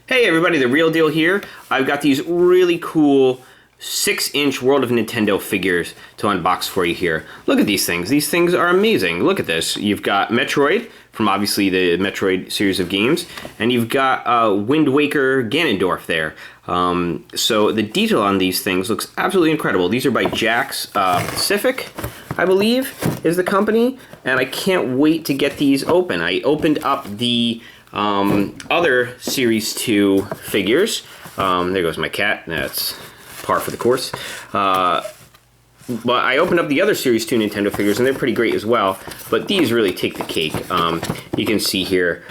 Hey everybody, The Real Deal here. I've got these really cool 6-inch World of Nintendo figures to unbox for you here. Look at these things. These things are amazing. Look at this. You've got Metroid from obviously the Metroid series of games, and you've got Wind Waker Ganondorf there. So the detail on these things looks absolutely incredible. These are by Jakks Pacific, I believe, is the company, and I can't wait to get these open. I opened up the other Series 2 figures. There goes my cat. That's par for the course. But I opened up the other Series 2 Nintendo figures, and they're pretty great as well. But these really take the cake. You can see here,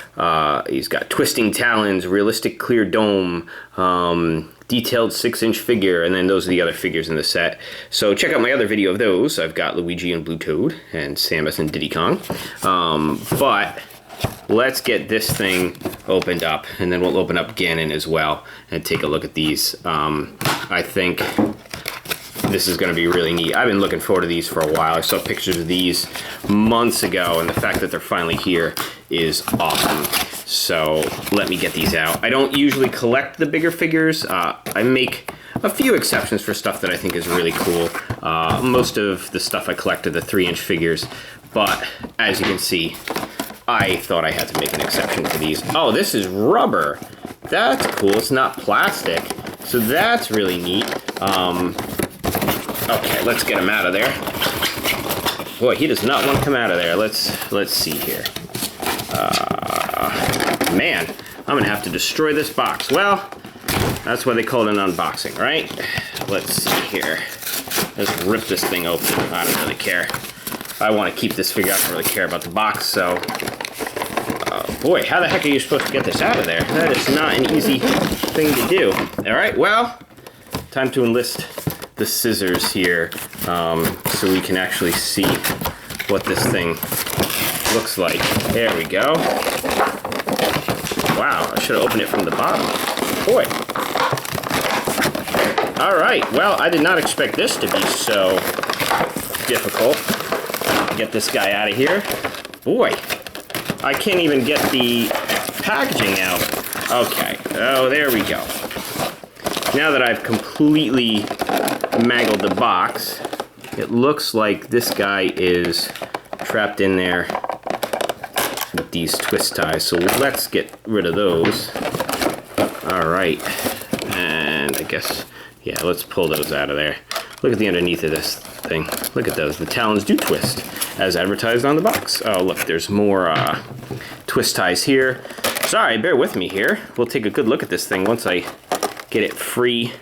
he's got twisting talons, realistic clear dome, detailed 6-inch figure, and then those are the other figures in the set. So check out my other video of those. I've got Luigi and Blue Toad, and Samus and Diddy Kong. But let's get this thing opened up, and then we'll open up Ganon as well and take a look at these. I think this is going to be really neat. I've been looking forward to these for a while. I saw pictures of these months ago, and the fact that they're finally here is awesome. So let me get these out. I don't usually collect the bigger figures. I make a few exceptions for stuff that I think is really cool. Most of the stuff I collect are the 3-inch figures, but as you can see, I thought I had to make an exception for these. Oh, this is rubber. That's cool. It's not plastic. So that's really neat. Okay, let's get him out of there. Boy, he does not want to come out of there. Let's see here. Man, I'm going to have to destroy this box. Well, that's why they call it an unboxing, right? Let's see here. Let's rip this thing open. I don't really care. I want to keep this figure. I don't really care about the box, so... boy, how the heck are you supposed to get this out of there? That is not an easy thing to do. Alright, well, time to enlist the scissors here so we can actually see what this thing looks like. There we go. Wow, I should have opened it from the bottom. Boy. Alright, well, I did not expect this to be so difficult. Get this guy out of here. Boy, I can't even get the packaging out. Okay, oh, there we go. Now that I've completely mangled the box, it looks like this guy is trapped in there with these twist ties. So let's get rid of those. All right, and I guess, yeah, let's pull those out of there. Look at the underneath of this thing. Look at those. The talons do twist, as advertised on the box. Oh, look, there's more twist ties here. Sorry, bear with me here. We'll take a good look at this thing once I get it free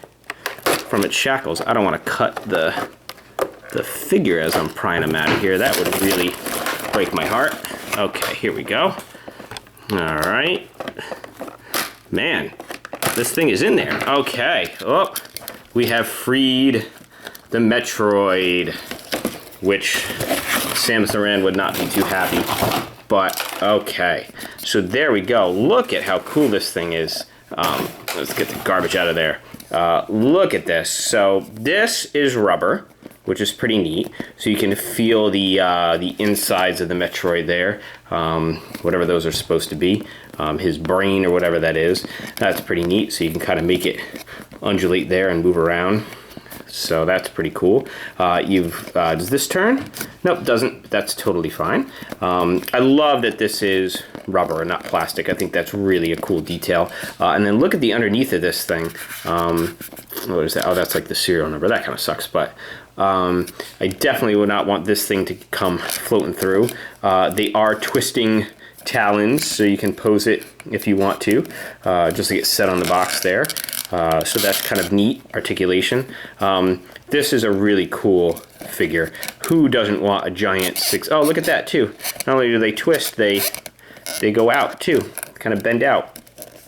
from its shackles. I don't want to cut the figure as I'm prying them out of here. That would really break my heart. Okay, here we go. All right. Man, this thing is in there. Okay. Oh, we have freed the Metroid, which Samus Aran would not be too happy. But, okay. So there we go. Look at how cool this thing is. Let's get the garbage out of there. Look at this. So this is rubber, which is pretty neat. So you can feel the insides of the Metroid there, whatever those are supposed to be. His brain or whatever that is. That's pretty neat. So you can kind of make it undulate there and move around. So that's pretty cool. Does this turn? Nope, doesn't. That's totally fine. I love that this is rubber and not plastic. I think that's really a cool detail. And then look at the underneath of this thing. What is that? Oh, that's like the serial number. That kind of sucks, but I definitely would not want this thing to come floating through. They are twisting talons, so you can pose it if you want to, just to get set on the box there. So that's kind of neat articulation. This is a really cool figure. Who doesn't want a giant Oh, look at that too. Not only do they twist, they go out too, kind of bend out.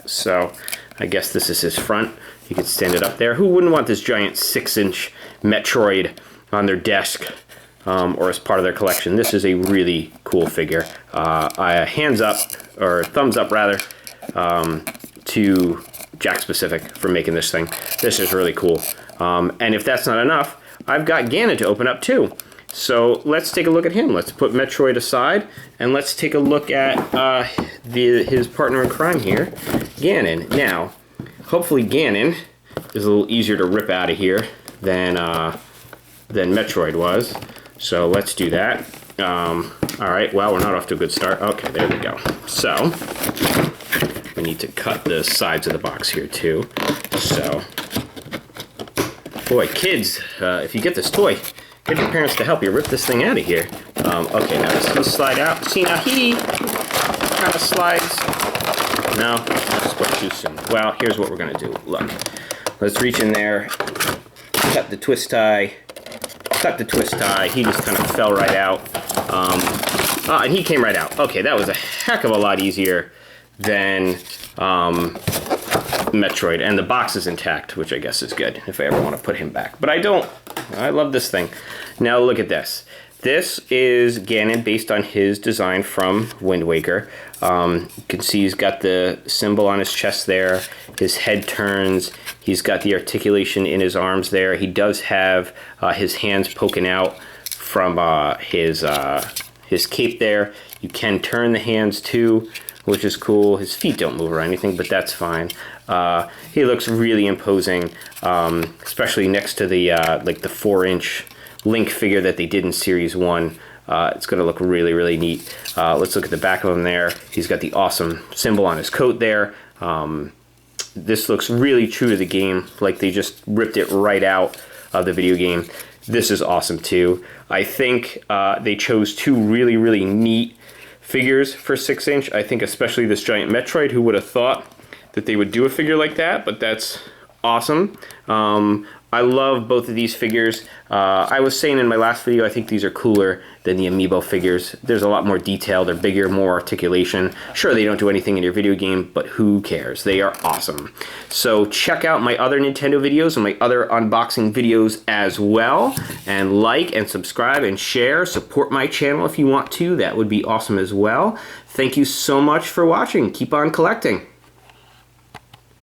So I guess this is his front. You could stand it up there. Who wouldn't want this giant 6-inch Metroid on their desk or as part of their collection? This is a really cool figure. Hands up, or thumbs up rather, to Jakks Pacific for making this thing. This is really cool. And if that's not enough, I've got Ganon to open up too. So let's take a look at him. Let's put Metroid aside, and let's take a look at his partner in crime here, Ganon. Now, hopefully Ganon is a little easier to rip out of here than Metroid was. So let's do that. All right, well, we're not off to a good start. Okay, there we go. So we need to cut the sides of the box here too. So, boy, kids, if you get this toy, get your parents to help you rip this thing out of here. Okay, now does he slide out? See, now he kind of slides. No, that's quite too soon. Well, here's what we're gonna do. Look, let's reach in there, cut the twist tie. Cut the twist tie. He just kind of fell right out. And he came right out. Okay, that was a heck of a lot easier than Metroid. And the box is intact, which I guess is good if I ever want to put him back. But I don't. I love this thing. Now look at this. This is Ganon based on his design from Wind Waker. You can see he's got the symbol on his chest there. His head turns. He's got the articulation in his arms there. He does have his hands poking out from his cape there. You can turn the hands too, which is cool. His feet don't move or anything, but that's fine. He looks really imposing, especially next to the like the 4-inch Link figure that they did in Series 1. It's going to look really, really neat. Let's look at the back of him there. He's got the awesome symbol on his coat there. This looks really true to the game, like they just ripped it right out of the video game. This is awesome too. I think they chose two really, really neat figures for 6-inch. I think especially this giant Metroid. Who would have thought that they would do a figure like that? But that's awesome. I love both of these figures. I was saying in my last video, I think these are cooler than the Amiibo figures. There's a lot more detail, they're bigger, more articulation. Sure, they don't do anything in your video game, but who cares? They are awesome. So check out my other Nintendo videos and my other unboxing videos as well. And like and subscribe and share. Support my channel if you want to. That would be awesome as well. Thank you so much for watching. Keep on collecting.